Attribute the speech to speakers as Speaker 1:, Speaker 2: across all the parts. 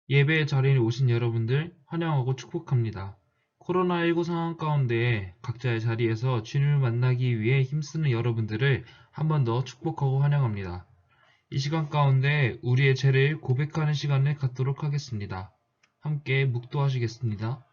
Speaker 1: 예배 자리에 오신 여러분들 환영하고 축복합니다. 코로나19 상황 가운데 각자의 자리에서 주님을 만나기 위해 힘쓰는 여러분들을 한 번 더 축복하고 환영합니다. 이 시간 가운데 우리의 죄를 고백하는 시간을 갖도록 하겠습니다. 함께 묵도하시겠습니다.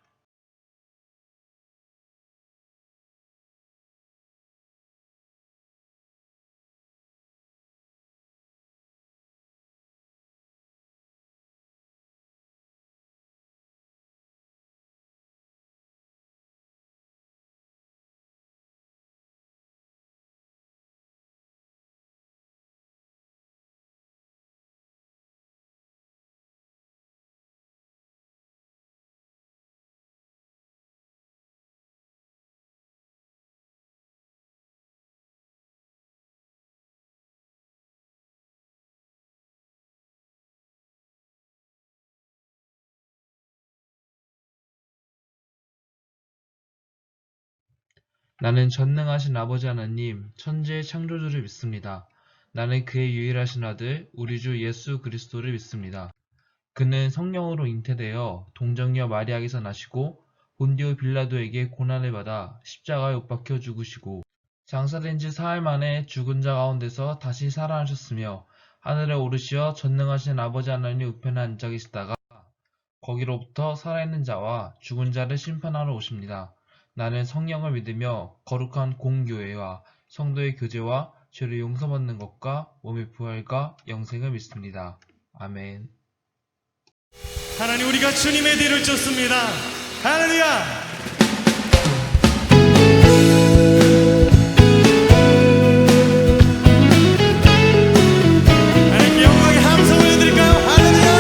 Speaker 1: 나는 전능하신 아버지 하나님, 천지의 창조주를 믿습니다. 나는 그의 유일하신 아들, 우리 주 예수 그리스도를 믿습니다. 그는 성령으로 잉태되어 동정녀 마리아에게서 나시고 본디오 빌라도에게 고난을 받아 십자가에 못 박혀 죽으시고 장사된 지 사흘 만에 죽은 자 가운데서 다시 살아나셨으며 하늘에 오르시어 전능하신 아버지 하나님 우편에 앉아 계시다가 거기로부터 살아있는 자와 죽은 자를 심판하러 오십니다. 나는 성령을 믿으며 거룩한 공교회와 성도의 교제와 죄를 용서받는 것과 몸의 부활과 영생을 믿습니다. 아멘.
Speaker 2: 하나님, 우리가 주님의 뒤를 쫓습니다. 할렐루야. 하나님께 영광의 함성 올려드릴까요? 할렐루야.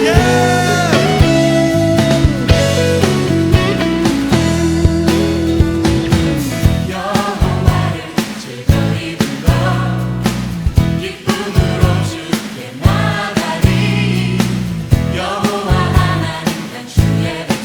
Speaker 2: 예.
Speaker 3: 여호와를 즐거이 불러 기쁨으로 주께 나가리. 여호와 하나님 난 주의 백성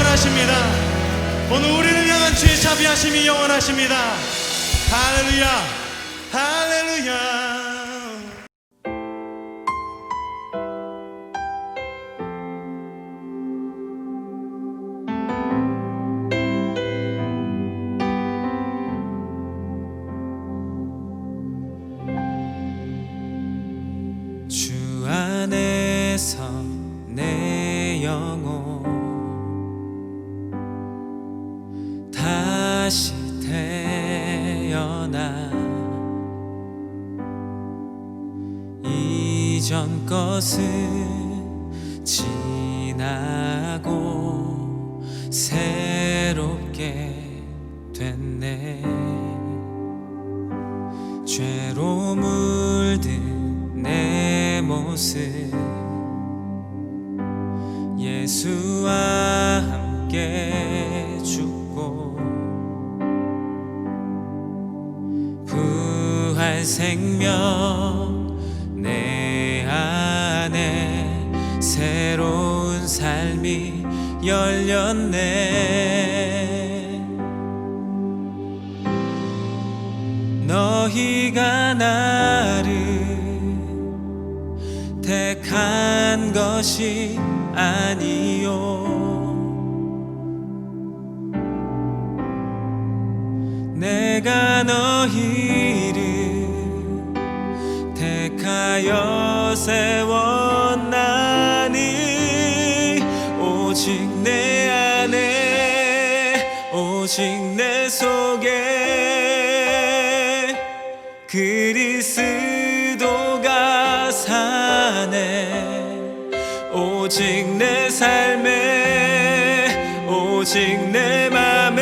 Speaker 2: 영원하십니다. 오늘 우리를 향한 주의 자비하심이 영원하십니다. 할렐루야, 할렐루야.
Speaker 4: 주 안에서 내 영혼 다시 태어나 이전 것은 지나고 새롭게 됐네. 죄로 물든 내 모습 예수와 함께 죽고 부활 생명 내 안에 새로운 삶이 열렸네. 너희가 나를 택한 것이 아니요 내가 너희를 택하여 세웠나니 오직 내 안에 오직 내 속에 그리스도가 사네. 오직 내 삶에 오직 내 맘에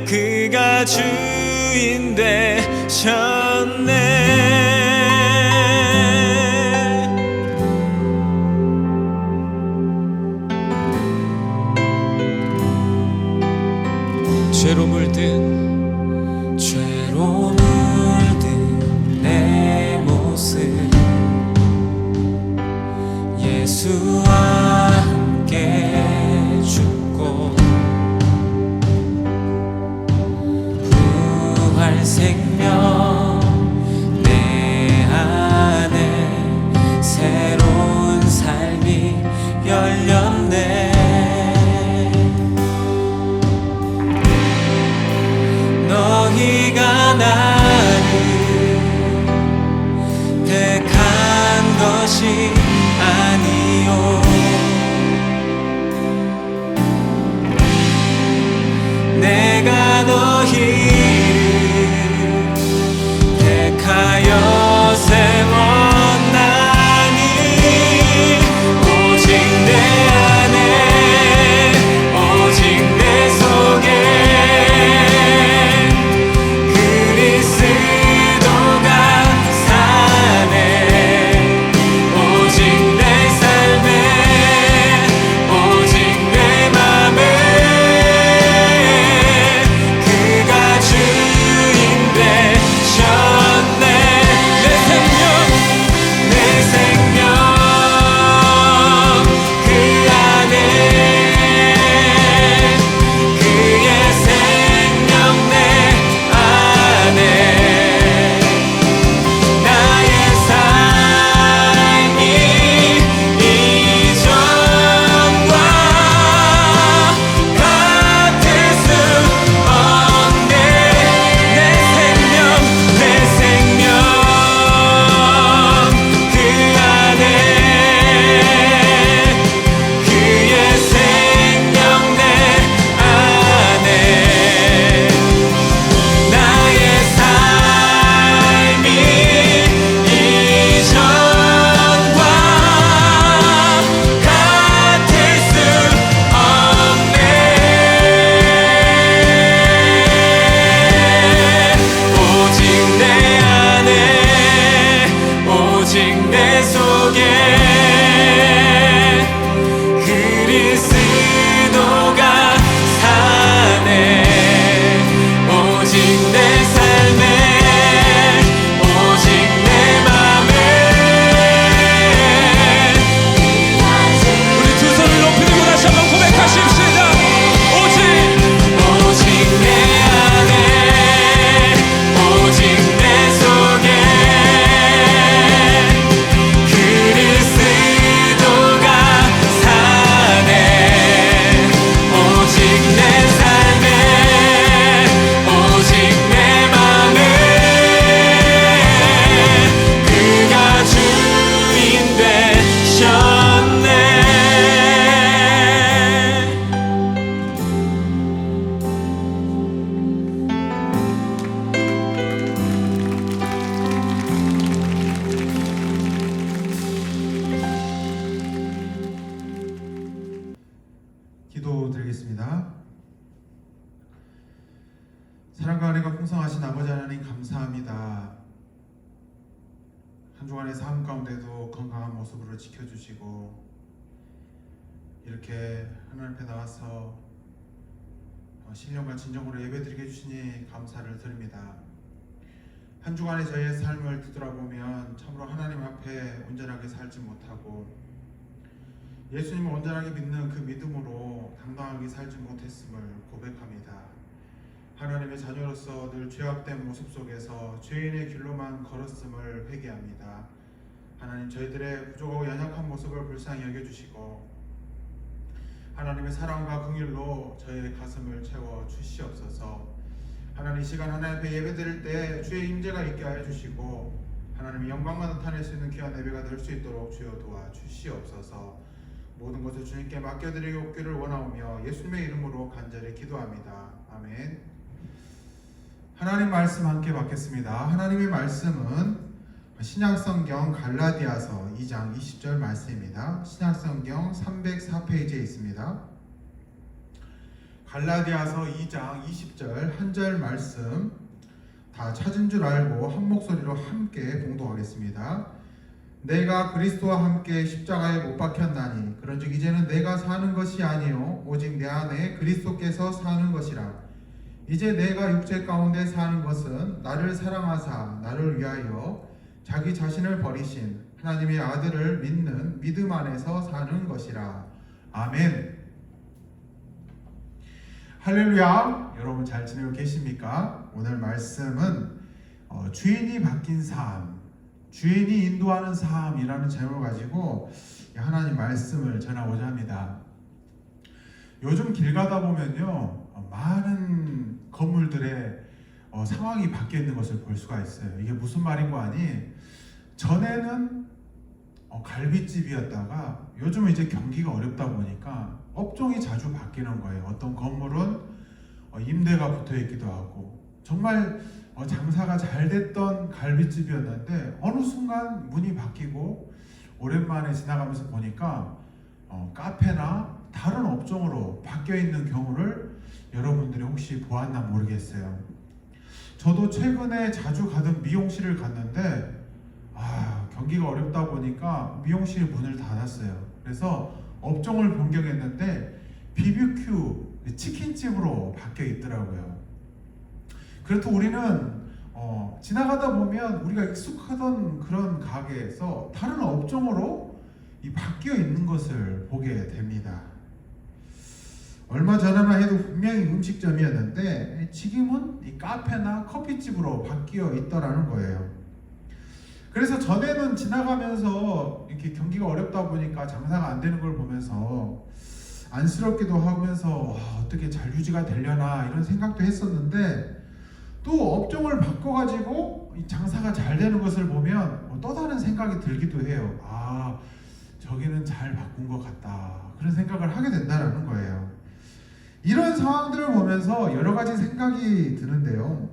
Speaker 4: 그가 주인 되셨네. 죄로 물든 내 모습 예수와 함께 죽고 부활 생명 내 안에 새로운 삶이 열렸네. 너희가 나를 택한 것이 아니요 내가 너희를 택하여 세웠나니 오직 내 안에 오직 내 속에 그리스도가 사네. 오직
Speaker 5: 기도드리겠습니다. 사랑과 은혜가 풍성하신 아버지 하나님 감사합니다. 한 주간의 삶 가운데도 건강한 모습으로 지켜주시고 이렇게 하나님 앞에 나와서 신령과 진정으로 예배드리게 해주시니 감사를 드립니다. 한 주간의 저희의 삶을 뒤돌아보면 참으로 하나님 앞에 온전하게 살지 못하고 예수님을 온전하게 믿는 그 믿음으로 당당하게 살지 못했음을 고백합니다. 하나님의 자녀로서 늘 죄악된 모습 속에서 죄인의 길로만 걸었음을 회개합니다. 하나님, 저희들의 부족하고 연약한 모습을 불쌍히 여겨주시고 하나님의 사랑과 긍휼로 저희의 가슴을 채워 주시옵소서. 하나님, 이 시간 하나님 앞에 예배드릴 때 주의 임재가 있게 하여 주시고 하나님의 영광만 나타낼 수 있는 귀한 예배가 될 수 있도록 주여 도와 주시옵소서. 모든 것을 주님께 맡겨드리기를 원하오며 예수님의 이름으로 간절히 기도합니다. 아멘. 하나님 말씀 함께 받겠습니다. 하나님의 말씀은 신약성경 갈라디아서 2장 20절 말씀입니다. 신약성경 304페이지에 있습니다. 갈라디아서 2장 20절 한 절 말씀 다 찾은 줄 알고 한 목소리로 함께 봉독하겠습니다. 내가 그리스도와 함께 십자가에 못 박혔나니 그런즉 이제는 내가 사는 것이 아니요 오직 내 안에 그리스도께서 사는 것이라. 이제 내가 육체 가운데 사는 것은 나를 사랑하사 나를 위하여 자기 자신을 버리신 하나님의 아들을 믿는 믿음 안에서 사는 것이라. 아멘. 할렐루야. 여러분 잘 지내고 계십니까? 오늘 말씀은 주인이 바뀐 삶, 주인이 인도하는 삶이라는 제목을 가지고 하나님 말씀을 전하고자 합니다. 요즘 길 가다 보면요 많은 건물들의 상황이 바뀌어 있는 것을 볼 수가 있어요. 이게 무슨 말인고 하니 전에는 갈빗집이었다가 요즘은 이제 경기가 어렵다 보니까 업종이 자주 바뀌는 거예요. 어떤 건물은 임대가 붙어 있기도 하고 정말 장사가 잘 됐던 갈빗집이었는데 어느 순간 문이 바뀌고 오랜만에 지나가면서 보니까 카페나 다른 업종으로 바뀌어 있는 경우를 여러분들이 혹시 보았나 모르겠어요. 저도 최근에 자주 가던 미용실을 갔는데 경기가 어렵다 보니까 미용실 문을 닫았어요. 그래서 업종을 변경했는데 BBQ 치킨집으로 바뀌어 있더라고요. 그렇다고 우리는 지나가다 보면 우리가 익숙하던 그런 가게에서 다른 업종으로 바뀌어 있는 것을 보게 됩니다. 얼마 전에만 해도 분명히 음식점이었는데 지금은 이 카페나 커피집으로 바뀌어 있더라는 거예요. 그래서 전에는 지나가면서 이렇게 경기가 어렵다 보니까 장사가 안 되는 걸 보면서 안쓰럽기도 하면서 어떻게 잘 유지가 되려나 이런 생각도 했었는데 또 업종을 바꿔가지고 장사가 잘 되는 것을 보면 또 다른 생각이 들기도 해요. 저기는 잘 바꾼 것 같다 그런 생각을 하게 된다는 거예요. 이런 상황들을 보면서 여러 가지 생각이 드는데요.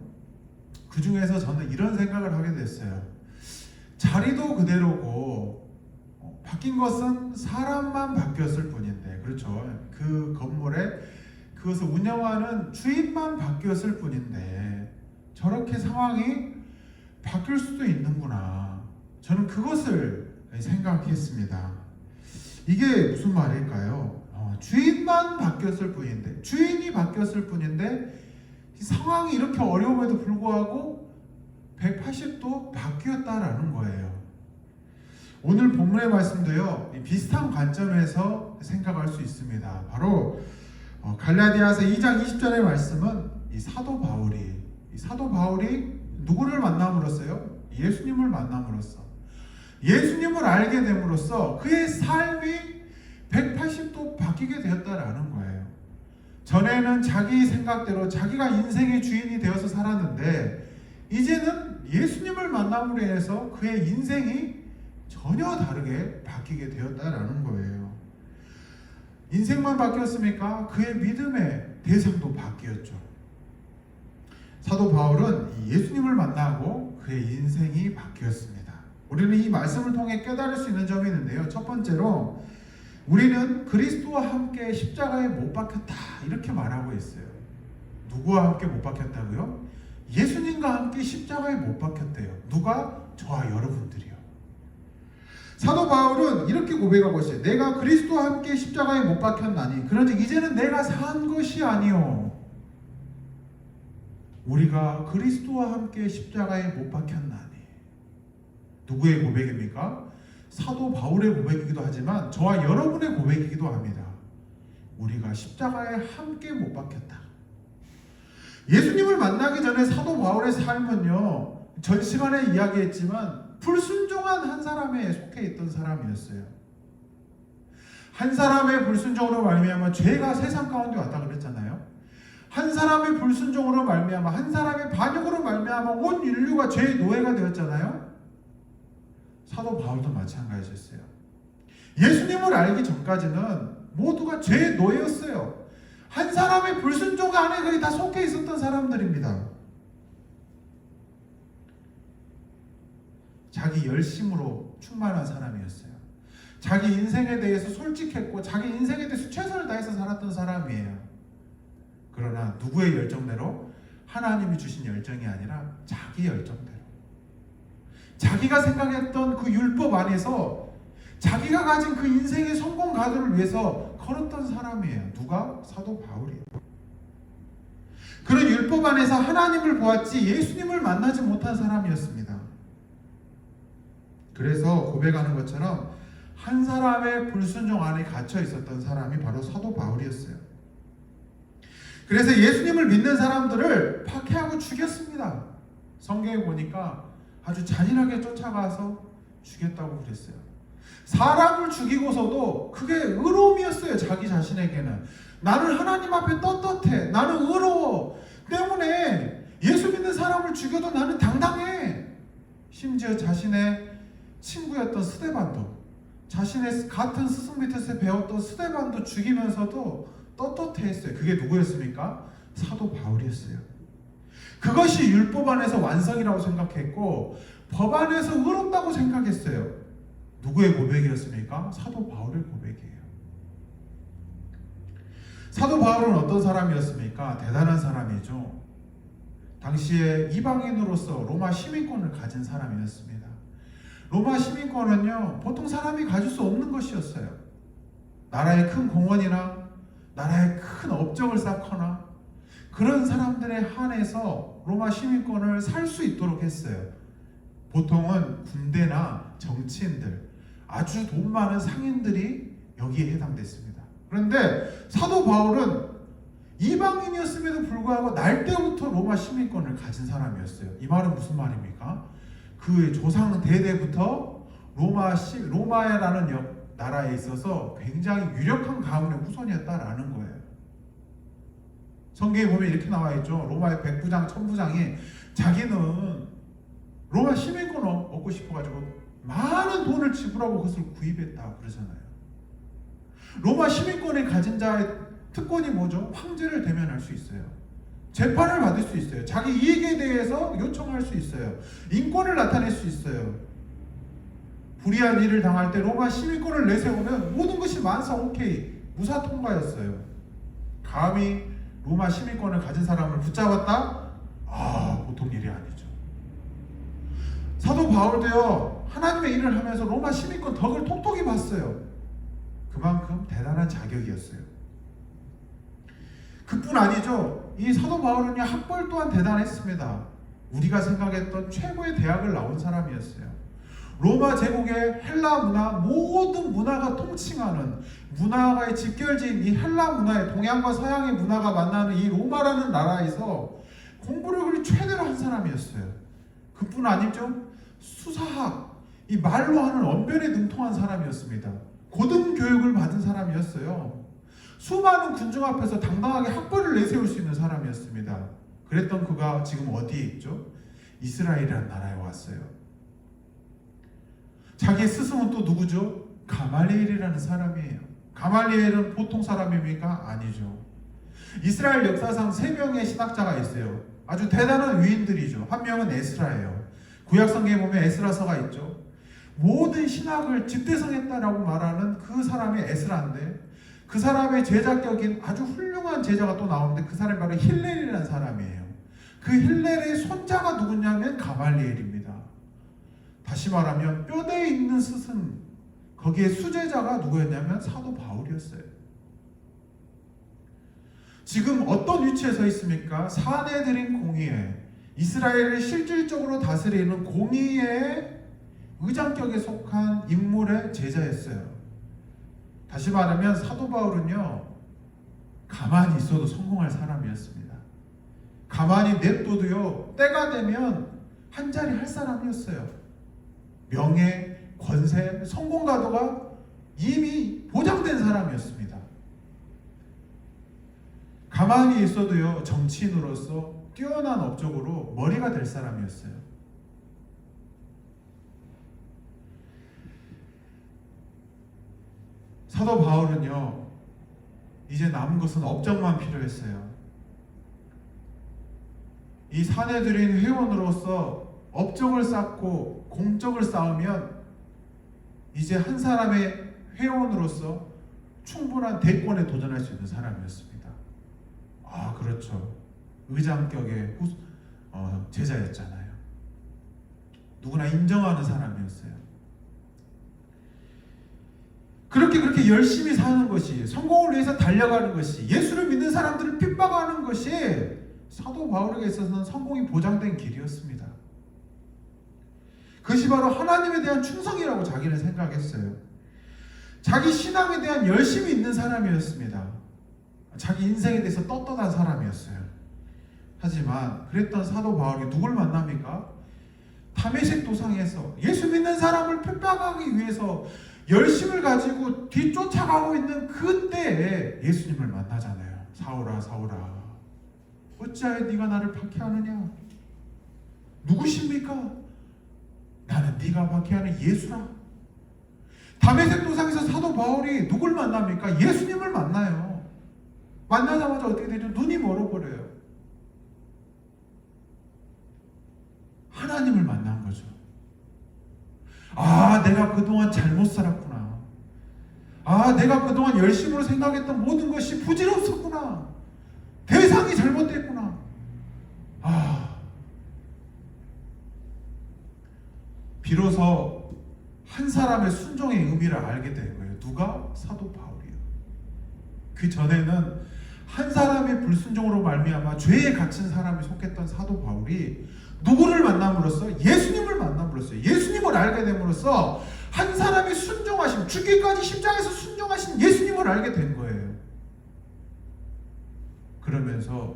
Speaker 5: 그 중에서 저는 이런 생각을 하게 됐어요. 자리도 그대로고 바뀐 것은 사람만 바뀌었을 뿐인데, 그렇죠? 그 건물에 그것을 운영하는 주인만 바뀌었을 뿐인데 저렇게 상황이 바뀔 수도 있는구나. 저는 그것을 생각했습니다. 이게 무슨 말일까요? 주인만 바뀌었을 뿐인데, 주인이 바뀌었을 뿐인데 상황이 이렇게 어려움에도 불구하고 180도 바뀌었다라는 거예요. 오늘 본문의 말씀도요 비슷한 관점에서 생각할 수 있습니다. 바로 갈라디아서 2장 20절의 말씀은 이 사도 바울이 누구를 만남으로써요? 예수님을 만남으로써, 예수님을 알게 됨으로써 그의 삶이 180도 바뀌게 되었다라는 거예요. 전에는 자기 생각대로 자기가 인생의 주인이 되어서 살았는데 이제는 예수님을 만남으로 인해서 그의 인생이 전혀 다르게 바뀌게 되었다라는 거예요. 인생만 바뀌었습니까? 그의 믿음의 대상도 바뀌었죠. 사도 바울은 예수님을 만나고 그의 인생이 바뀌었습니다. 우리는 이 말씀을 통해 깨달을 수 있는 점이 있는데요. 첫 번째로 우리는 그리스도와 함께 십자가에 못 박혔다 이렇게 말하고 있어요. 누구와 함께 못 박혔다고요? 예수님과 함께 십자가에 못 박혔대요. 누가? 저와 여러분들이요. 사도 바울은 이렇게 고백하고 있어요. 내가 그리스도와 함께 십자가에 못 박혔나니 그런즉 이제는 내가 산 것이 아니요 우리가 그리스도와 함께 십자가에 못 박혔나니. 누구의 고백입니까? 사도 바울의 고백이기도 하지만 저와 여러분의 고백이기도 합니다. 우리가 십자가에 함께 못 박혔다. 예수님을 만나기 전에 사도 바울의 삶은요, 전 시간에 이야기했지만 불순종한 한 사람에 속해 있던 사람이었어요. 한 사람의 불순종으로 말미암아 죄가 세상 가운데 왔다 그랬잖아요. 한 사람의 불순종으로 말미암아, 한 사람의 반역으로 말미암아 온 인류가 죄의 노예가 되었잖아요. 사도 바울도 마찬가지였어요. 예수님을 알기 전까지는 모두가 죄의 노예였어요. 한 사람의 불순종 안에 거의 다 속해 있었던 사람들입니다. 자기 열심으로 충만한 사람이었어요. 자기 인생에 대해서 솔직했고 자기 인생에 대해서 최선을 다해서 살았던 사람이에요. 그러나 누구의 열정대로? 하나님이 주신 열정이 아니라 자기 열정대로. 자기가 생각했던 그 율법 안에서 자기가 가진 그 인생의 성공 가도를 위해서 걸었던 사람이에요. 누가? 사도 바울이에요. 그런 율법 안에서 하나님을 보았지 예수님을 만나지 못한 사람이었습니다. 그래서 고백하는 것처럼 한 사람의 불순종 안에 갇혀 있었던 사람이 바로 사도 바울이었어요. 그래서 예수님을 믿는 사람들을 박해하고 죽였습니다. 성경에 보니까 아주 잔인하게 쫓아가서 죽였다고 그랬어요. 사람을 죽이고서도 그게 의로움이었어요. 자기 자신에게는. 나는 하나님 앞에 떳떳해. 나는 의로워. 때문에 예수 믿는 사람을 죽여도 나는 당당해. 심지어 자신의 친구였던 스데반도, 자신의 같은 스승 밑에서 배웠던 스데반도 죽이면서도 떳떳해 했어요. 그게 누구였습니까? 사도 바울이었어요. 그것이 율법 안에서 완성이라고 생각했고 법 안에서 의롭다고 생각했어요. 누구의 고백이었습니까? 사도 바울의 고백이에요. 사도 바울은 어떤 사람이었습니까? 대단한 사람이죠. 당시에 이방인으로서 로마 시민권을 가진 사람이었습니다. 로마 시민권은요, 보통 사람이 가질 수 없는 것이었어요. 나라의 큰 공원이나 나라의 큰 업적을 쌓거나 그런 사람들에 한해서 로마 시민권을 살 수 있도록 했어요. 보통은 군대나 정치인들, 아주 돈 많은 상인들이 여기에 해당됐습니다. 그런데 사도 바울은 이방인이었음에도 불구하고 날 때부터 로마 시민권을 가진 사람이었어요. 이 말은 무슨 말입니까? 그의 조상 대대부터 로마라는 나라에 있어서 굉장히 유력한 가문의 후손이었다라는 거예요. 성경에 보면 이렇게 나와 있죠. 로마의 백부장, 천부장이 자기는 로마 시민권 얻고 싶어가지고 많은 돈을 지불하고 그것을 구입했다 그러잖아요. 로마 시민권을 가진 자의 특권이 뭐죠? 황제를 대면할 수 있어요. 재판을 받을 수 있어요. 자기 이익에 대해서 요청할 수 있어요. 인권을 나타낼 수 있어요. 불의한 일을 당할 때 로마 시민권을 내세우면 모든 것이 만사 오케이, 무사 통과였어요. 감히 로마 시민권을 가진 사람을 붙잡았다? 보통 일이 아니죠. 사도 바울도요, 하나님의 일을 하면서 로마 시민권 덕을 톡톡히 봤어요. 그만큼 대단한 자격이었어요. 그뿐 아니죠. 이 사도 바울은요, 학벌 또한 대단했습니다. 우리가 생각했던 최고의 대학을 나온 사람이었어요. 로마 제국의 헬라 문화, 모든 문화가 통칭하는 문화가의 직결지인 이 헬라 문화의 동양과 서양의 문화가 만나는 이 로마라는 나라에서 공부를 그리 최대로 한 사람이었어요. 그뿐 아니죠. 수사학, 이 말로 하는 언변에 능통한 사람이었습니다. 고등교육을 받은 사람이었어요. 수많은 군중 앞에서 당당하게 학벌을 내세울 수 있는 사람이었습니다. 그랬던 그가 지금 어디에 있죠? 이스라엘이라는 나라에 왔어요. 자기의 스승은 또 누구죠? 가말리엘이라는 사람이에요. 가말리엘은 보통 사람입니까? 아니죠. 이스라엘 역사상 3명의 신학자가 있어요. 아주 대단한 위인들이죠. 한 명은 에스라예요. 구약성경에 보면 에스라서가 있죠. 모든 신학을 집대성했다라고 말하는 그 사람이 에스라인데, 그 사람의 제자격인 아주 훌륭한 제자가 또 나오는데, 그 사람이 바로 힐렐이라는 사람이에요. 그 힐렐의 손자가 누구냐면 가말리엘입니다. 다시 말하면 뼈대에 있는 스승, 거기에 수제자가 누구였냐면 사도 바울이었어요. 지금 어떤 위치에 서 있습니까? 사내들인 공의회, 이스라엘을 실질적으로 다스리는 공의회의 의장격에 속한 인물의 제자였어요. 다시 말하면 사도 바울은요, 가만히 있어도 성공할 사람이었습니다. 가만히 냅둬도요, 때가 되면 한 자리 할 사람이었어요. 명예, 권세, 성공 가도가 이미 보장된 사람이었습니다. 가만히 있어도요, 정치인으로서 뛰어난 업적으로 머리가 될 사람이었어요. 사도 바울은요, 이제 남은 것은 업적만 필요했어요. 이 사내들인 회원으로서 업적을 쌓고 공적을 쌓으면 이제 한 사람의 회원으로서 충분한 대권에 도전할 수 있는 사람이었습니다. 아, 그렇죠. 의장격의 제자였잖아요. 누구나 인정하는 사람이었어요. 그렇게 열심히 사는 것이, 성공을 위해서 달려가는 것이, 예수를 믿는 사람들을 핍박하는 것이 사도 바울에게 있어서는 성공이 보장된 길이었습니다. 그것이 바로 하나님에 대한 충성이라고 자기는 생각했어요. 자기 신앙에 대한 열심이 있는 사람이었습니다. 자기 인생에 대해서 떳떳한 사람이었어요. 하지만 그랬던 사도 바울이 누굴 만납니까? 다메섹 도상에서 예수 믿는 사람을 핍박하기 위해서 열심을 가지고 뒤쫓아가고 있는 그때에 예수님을 만나잖아요. 사울아, 사울아, 어찌하여 네가 나를 박해하느냐? 누구십니까? 나는 네가 박해하는 예수라. 다메섹 도상에서 사도 바울이 누굴 만납니까? 예수님을 만나요. 만나자마자 어떻게 되죠? 눈이 멀어버려요. 하나님을 만난 거죠. 아, 내가 그동안 잘못 살았구나. 아, 내가 그동안 열심으로 생각했던 모든 것이 부질없었구나. 대상이 잘못됐구나. 아, 비로소 한 사람의 순종의 의미를 알게 된 거예요. 누가? 사도 바울이요. 그 전에는 한 사람의 불순종으로 말미암아 죄에 갇힌 사람이 속했던 사도 바울이 누구를 만남으로써? 예수님을 만남으로써, 예수님을 알게 됨으로써 한 사람의 순종하심, 죽기까지 십자가에서 순종하신 예수님을 알게 된 거예요. 그러면서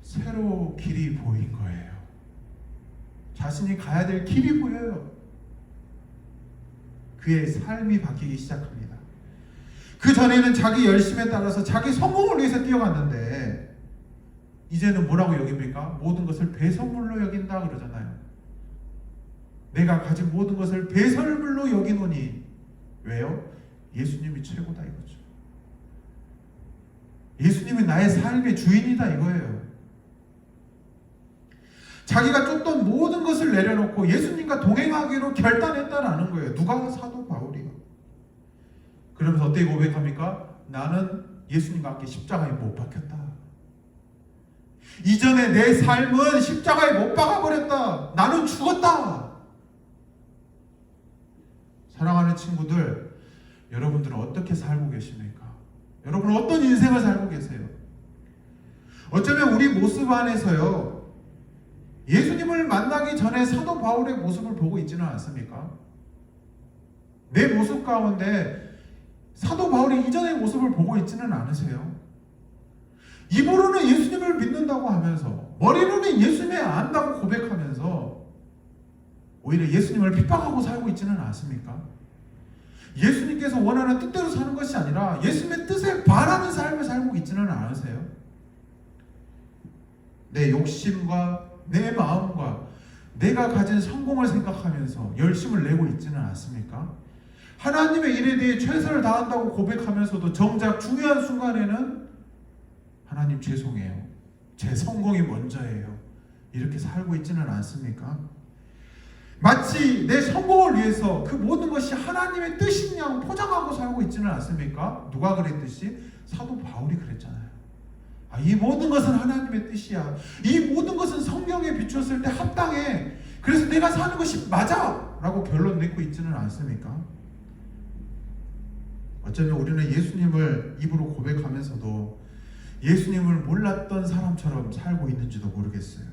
Speaker 5: 새로 길이 보인 거예요. 자신이 가야 될 길이 보여요. 그의 삶이 바뀌기 시작합니다. 그 전에는 자기 열심에 따라서 자기 성공을 위해서 뛰어갔는데 이제는 뭐라고 여깁니까? 모든 것을 배설물로 여긴다 그러잖아요. 내가 가진 모든 것을 배설물로 여기노니. 왜요? 예수님이 최고다 이거죠. 예수님이 나의 삶의 주인이다 이거예요. 자기가 쫓던 모든 것을 내려놓고 예수님과 동행하기로 결단했다라는 거예요. 누가? 사도 바울이요. 그러면서 어떻게 고백합니까? 나는 예수님과 함께 십자가에 못 박혔다. 이전에 내 삶은 십자가에 못 박아버렸다. 나는 죽었다. 사랑하는 친구들, 여러분들은 어떻게 살고 계십니까? 여러분은 어떤 인생을 살고 계세요? 어쩌면 우리 모습 안에서요, 예수님을 만나기 전에 사도 바울의 모습을 보고 있지는 않습니까? 내 모습 가운데 사도 바울이 이전의 모습을 보고 있지는 않으세요? 입으로는 예수님을 믿는다고 하면서, 머리로는 예수님을 안다고 고백하면서 오히려 예수님을 핍박하고 살고 있지는 않습니까? 예수님께서 원하는 뜻대로 사는 것이 아니라 예수님의 뜻에 반하는 삶을 살고 있지는 않으세요? 내 욕심과 내 마음과 내가 가진 성공을 생각하면서 열심을 내고 있지는 않습니까? 하나님의 일에 대해 최선을 다한다고 고백하면서도 정작 중요한 순간에는 하나님 죄송해요, 제 성공이 먼저예요, 이렇게 살고 있지는 않습니까? 마치 내 성공을 위해서 그 모든 것이 하나님의 뜻인 양 포장하고 살고 있지는 않습니까? 누가 그랬듯이 사도 바울이 그랬잖아요. 이 모든 것은 하나님의 뜻이야. 이 모든 것은 성경에 비추었을 때 합당해. 그래서 내가 사는 것이 맞아! 라고 결론 내고 있지는 않습니까? 어쩌면 우리는 예수님을 입으로 고백하면서도 예수님을 몰랐던 사람처럼 살고 있는지도 모르겠어요.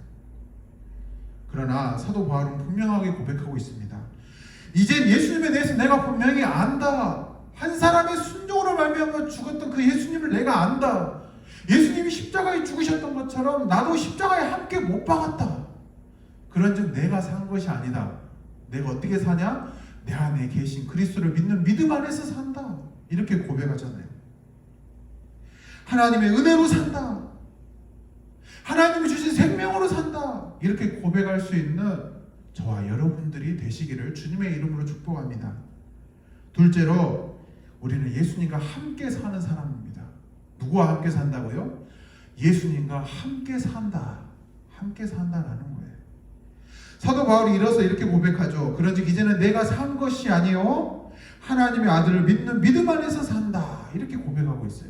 Speaker 5: 그러나 사도 바울은 분명하게 고백하고 있습니다. 이젠 예수님에 대해서 내가 분명히 안다. 한 사람의 순종으로 말미암아 죽었던 그 예수님을 내가 안다. 예수님이 십자가에 죽으셨던 것처럼 나도 십자가에 함께 못 박았다. 그런즉 내가 산 것이 아니다. 내가 어떻게 사냐? 내 안에 계신 그리스도를 믿는 믿음 안에서 산다. 이렇게 고백하잖아요. 하나님의 은혜로 산다. 하나님이 주신 생명으로 산다. 이렇게 고백할 수 있는 저와 여러분들이 되시기를 주님의 이름으로 축복합니다. 둘째로 우리는 예수님과 함께 사는 사람입니다. 누구와 함께 산다고요? 예수님과 함께 산다. 함께 산다라는 거예요. 사도 바울이 이어서 이렇게 고백하죠. 그런즉 이제는 내가 산 것이 아니요 하나님의 아들을 믿는 믿음 안에서 산다. 이렇게 고백하고 있어요.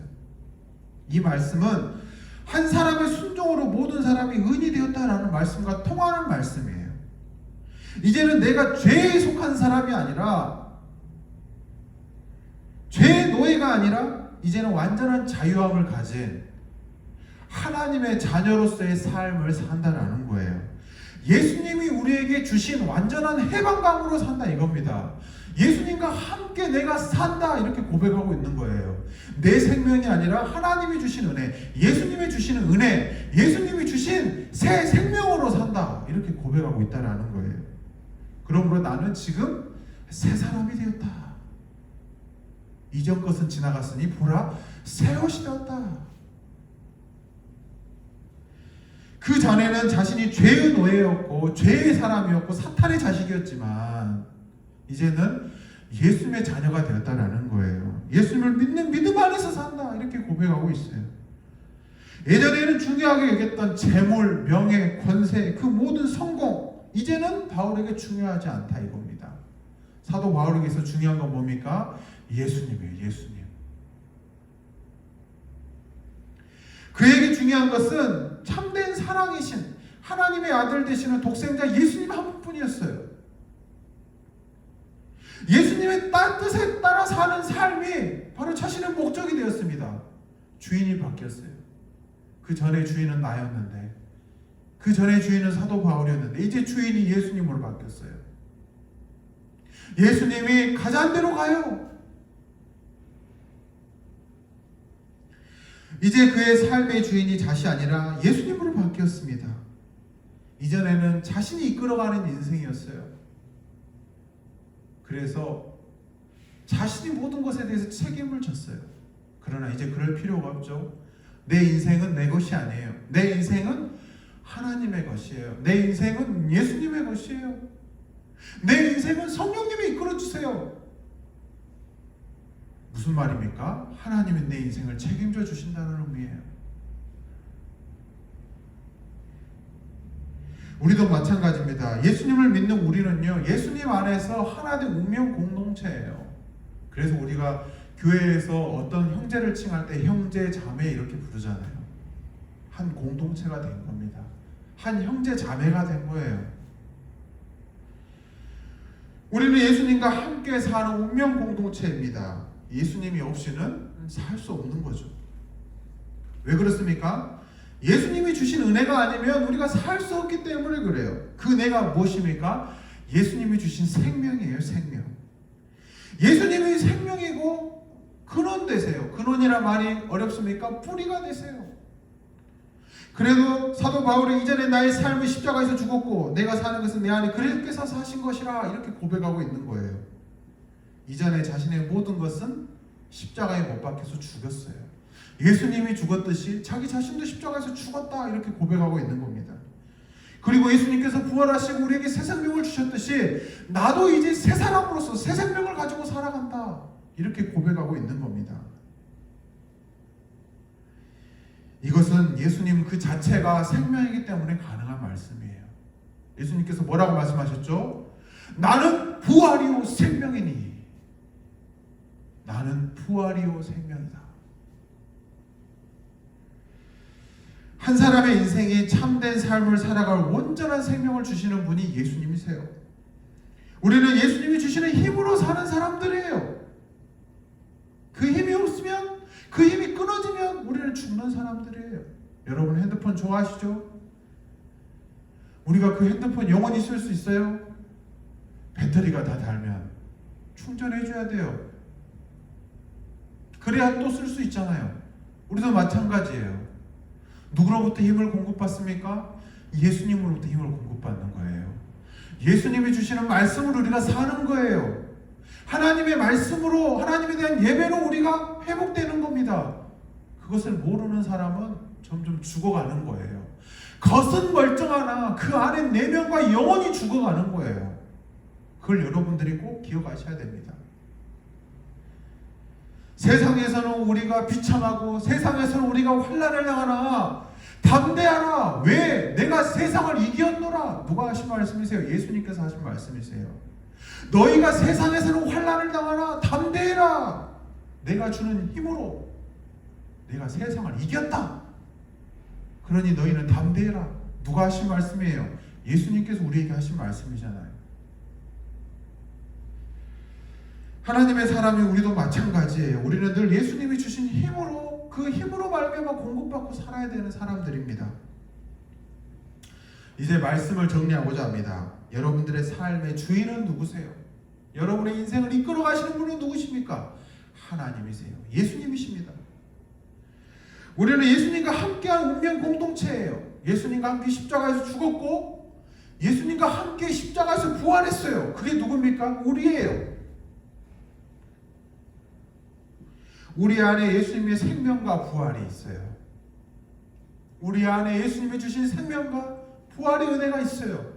Speaker 5: 이 말씀은 한 사람의 순종으로 모든 사람이 의인이 되었다라는 말씀과 통하는 말씀이에요. 이제는 내가 죄에 속한 사람이 아니라 죄의 노예가 아니라 이제는 완전한 자유함을 가진 하나님의 자녀로서의 삶을 산다라는 거예요. 예수님이 우리에게 주신 완전한 해방감으로 산다 이겁니다. 예수님과 함께 내가 산다 이렇게 고백하고 있는 거예요. 내 생명이 아니라 하나님이 주신 은혜, 예수님이 주시는 은혜, 예수님이 주신 새 생명으로 산다 이렇게 고백하고 있다라는 거예요. 그러므로 나는 지금 새 사람이 되었다. 이전 것은 지나갔으니 보라 새 옷이 되었다. 그 전에는 자신이 죄의 노예였고 죄의 사람이었고 사탄의 자식이었지만 이제는 예수님의 자녀가 되었다라는 거예요. 예수님을 믿는 믿음 안에서 산다 이렇게 고백하고 있어요. 예전에는 중요하게 여겼던 재물, 명예, 권세, 그 모든 성공 이제는 바울에게 중요하지 않다 이겁니다. 사도 바울에게서 중요한 건 뭡니까? 예수님이에요. 예수님. 그에게 중요한 것은 참된 사랑이신 하나님의 아들 되시는 독생자 예수님 한 분뿐이었어요. 예수님의 뜻에 따라 사는 삶이 바로 자신의 목적이 되었습니다. 주인이 바뀌었어요. 그 전에 주인은 나였는데, 그 전에 주인은 사도 바울이었는데 이제 주인이 예수님으로 바뀌었어요. 예수님이 가자는 대로 가요. 이제 그의 삶의 주인이 자신이 아니라 예수님으로 바뀌었습니다. 이전에는 자신이 이끌어가는 인생이었어요. 그래서 자신이 모든 것에 대해서 책임을 졌어요. 그러나 이제 그럴 필요가 없죠. 내 인생은 내 것이 아니에요. 내 인생은 하나님의 것이에요. 내 인생은 예수님의 것이에요. 내 인생은 성령님이 이끌어주세요. 무슨 말입니까? 하나님이 내 인생을 책임져 주신다는 의미예요. 우리도 마찬가지입니다. 예수님을 믿는 우리는요, 예수님 안에서 하나된 운명 공동체예요. 그래서 우리가 교회에서 어떤 형제를 칭할 때 형제, 자매 이렇게 부르잖아요. 한 공동체가 된 겁니다. 한 형제, 자매가 된 거예요. 우리는 예수님과 함께 사는 운명 공동체입니다. 예수님이 없이는 살 수 없는 거죠. 왜 그렇습니까? 예수님이 주신 은혜가 아니면 우리가 살 수 없기 때문에 그래요. 그 은혜가 무엇입니까? 예수님이 주신 생명이에요. 생명. 예수님이 생명이고 근원 되세요. 근원이란 말이 어렵습니까? 뿌리가 되세요. 그래도 사도 바울이 이전에 나의 삶을 십자가에서 죽었고 내가 사는 것은 내 안에 그리스도께서 사신 것이라 이렇게 고백하고 있는 거예요. 이전에 자신의 모든 것은 십자가에 못 박혀서 죽였어요. 예수님이 죽었듯이 자기 자신도 십자가에서 죽었다 이렇게 고백하고 있는 겁니다. 그리고 예수님께서 부활하시고 우리에게 새 생명을 주셨듯이 나도 이제 새 사람으로서 새 생명을 가지고 살아간다 이렇게 고백하고 있는 겁니다. 이것은 예수님 그 자체가 생명이기 때문에 가능한 말씀이에요. 예수님께서 뭐라고 말씀하셨죠? 나는 부활이요 생명이니. 나는 부활이요 생명이다. 한 사람의 인생에 참된 삶을 살아갈 온전한 생명을 주시는 분이 예수님이세요. 우리는 예수님이 주시는 힘으로 사는 사람들이에요. 그 힘이 없으면, 그 힘이 끊어지면 우리는 죽는 사람들이에요. 여러분 핸드폰 좋아하시죠? 우리가 그 핸드폰 영원히 쓸 수 있어요? 배터리가 다 닳으면 충전해 줘야 돼요. 그래야 또 쓸 수 있잖아요. 우리도 마찬가지예요. 누구로부터 힘을 공급받습니까? 예수님으로부터 힘을 공급받는 거예요. 예수님이 주시는 말씀으로 우리가 사는 거예요. 하나님의 말씀으로, 하나님에 대한 예배로 우리가 회복되는 겁니다. 그것을 모르는 사람은 점점 죽어가는 거예요. 겉은 멀쩡하나 그 안에 내면과 영혼이 죽어가는 거예요. 그걸 여러분들이 꼭 기억하셔야 됩니다. 세상에서는 우리가 비참하고 세상에서는 우리가 환난을 당하나 담대하라. 왜? 내가 세상을 이겼노라. 누가 하신 말씀이세요? 예수님께서 하신 말씀이세요. 너희가 세상에서는 환난을 당하나 담대해라. 내가 주는 힘으로 내가 세상을 이겼다. 그러니 너희는 담대해라. 누가 하신 말씀이에요? 예수님께서 우리에게 하신 말씀이잖아요. 하나님의 사람이 우리도 마찬가지예요. 우리는 늘 예수님이 주신 힘으로, 그 힘으로 말미암아 공급받고 살아야 되는 사람들입니다. 이제 말씀을 정리하고자 합니다. 여러분들의 삶의 주인은 누구세요? 여러분의 인생을 이끌어 가시는 분은 누구십니까? 하나님이세요. 예수님이십니다. 우리는 예수님과 함께한 운명 공동체예요. 예수님과 함께 십자가에서 죽었고 예수님과 함께 십자가에서 부활했어요. 그게 누굽니까? 우리예요. 우리 안에 예수님의 생명과 부활이 있어요. 우리 안에 예수님이 주신 생명과 부활의 은혜가 있어요.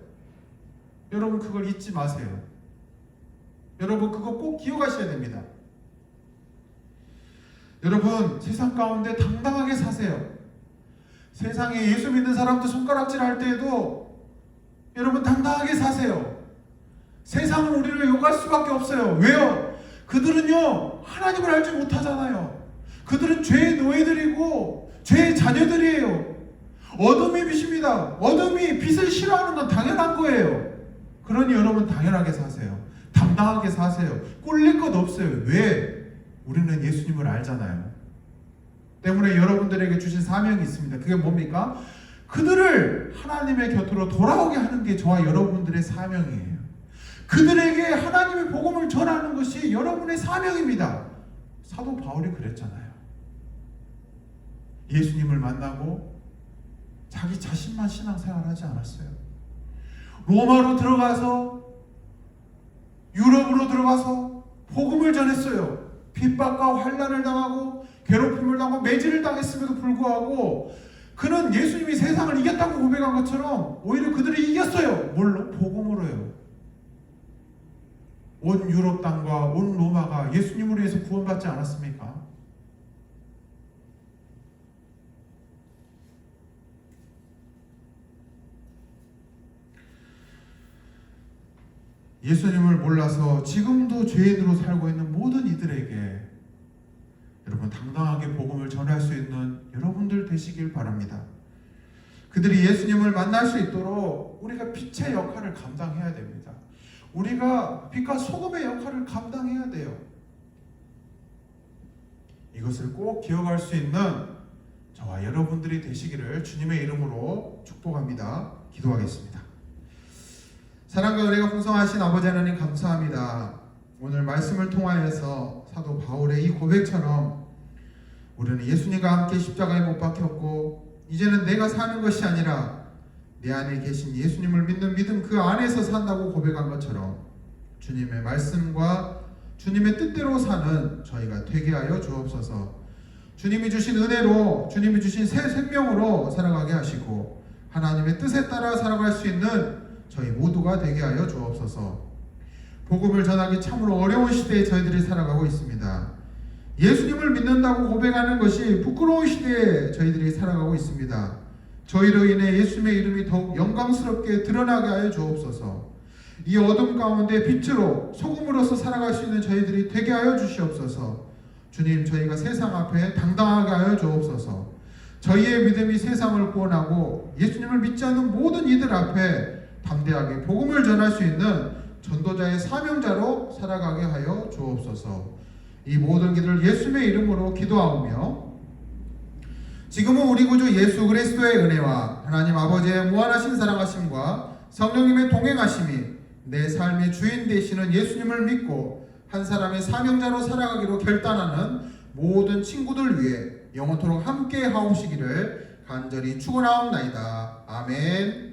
Speaker 5: 여러분 그걸 잊지 마세요. 여러분 그거 꼭 기억하셔야 됩니다. 여러분 세상 가운데 당당하게 사세요. 세상에 예수 믿는 사람들 손가락질 할 때에도 여러분 당당하게 사세요. 세상은 우리를 욕할 수밖에 없어요. 왜요? 그들은요 하나님을 알지 못하잖아요. 그들은 죄의 노예들이고 죄의 자녀들이에요. 어둠의 빛입니다. 어둠이 빛을 싫어하는 건 당연한 거예요. 그러니 여러분 당연하게 사세요. 당당하게 사세요. 꿀릴 것 없어요. 왜? 우리는 예수님을 알잖아요. 때문에 여러분들에게 주신 사명이 있습니다. 그게 뭡니까? 그들을 하나님의 곁으로 돌아오게 하는 게 저와 여러분들의 사명이에요. 그들에게 하나님의 복음을 전하는 것이 여러분의 사명입니다. 사도 바울이 그랬잖아요. 예수님을 만나고 자기 자신만 신앙생활하지 않았어요. 로마로 들어가서 유럽으로 들어가서 복음을 전했어요. 핍박과 환난을 당하고 괴롭힘을 당하고 매질을 당했음에도 불구하고 그는 예수님이 세상을 이겼다고 고백한 것처럼 오히려 그들이 이겼어요. 뭘로? 복음으로요. 온 유럽 땅과 온 로마가 예수님으로 해서 구원받지 않았습니까? 예수님을 몰라서 지금도 죄인으로 살고 있는 모든 이들에게 여러분 당당하게 복음을 전할 수 있는 여러분들 되시길 바랍니다. 그들이 예수님을 만날 수 있도록 우리가 빛의 역할을 감당해야 됩니다. 우리가 빛과 소금의 역할을 감당해야 돼요. 이것을 꼭 기억할 수 있는 저와 여러분들이 되시기를 주님의 이름으로 축복합니다. 기도하겠습니다. 사랑과 은혜가 풍성하신 아버지 하나님 감사합니다. 오늘 말씀을 통하여서 사도 바울의 이 고백처럼 우리는 예수님과 함께 십자가에 못 박혔고 이제는 내가 사는 것이 아니라 내 안에 계신 예수님을 믿는 믿음 그 안에서 산다고 고백한 것처럼 주님의 말씀과 주님의 뜻대로 사는 저희가 되게 하여 주옵소서. 주님이 주신 은혜로 주님이 주신 새 생명으로 살아가게 하시고 하나님의 뜻에 따라 살아갈 수 있는 저희 모두가 되게 하여 주옵소서. 복음을 전하기 참으로 어려운 시대에 저희들이 살아가고 있습니다. 예수님을 믿는다고 고백하는 것이 부끄러운 시대에 저희들이 살아가고 있습니다. 저희로 인해 예수님의 이름이 더욱 영광스럽게 드러나게 하여 주옵소서. 이 어둠 가운데 빛으로 소금으로서 살아갈 수 있는 저희들이 되게 하여 주시옵소서. 주님, 저희가 세상 앞에 당당하게 하여 주옵소서. 저희의 믿음이 세상을 구원하고 예수님을 믿지 않는 모든 이들 앞에 담대하게 복음을 전할 수 있는 전도자의 사명자로 살아가게 하여 주옵소서. 이 모든 길을 예수님의 이름으로 기도하오며, 지금은 우리 구주 예수 그리스도의 은혜와 하나님 아버지의 무한하신 사랑하심과 성령님의 동행하심이 내 삶의 주인 되시는 예수님을 믿고 한 사람의 사명자로 살아가기로 결단하는 모든 친구들 위해 영원토록 함께 하옵시기를 간절히 축원하옵나이다. 아멘.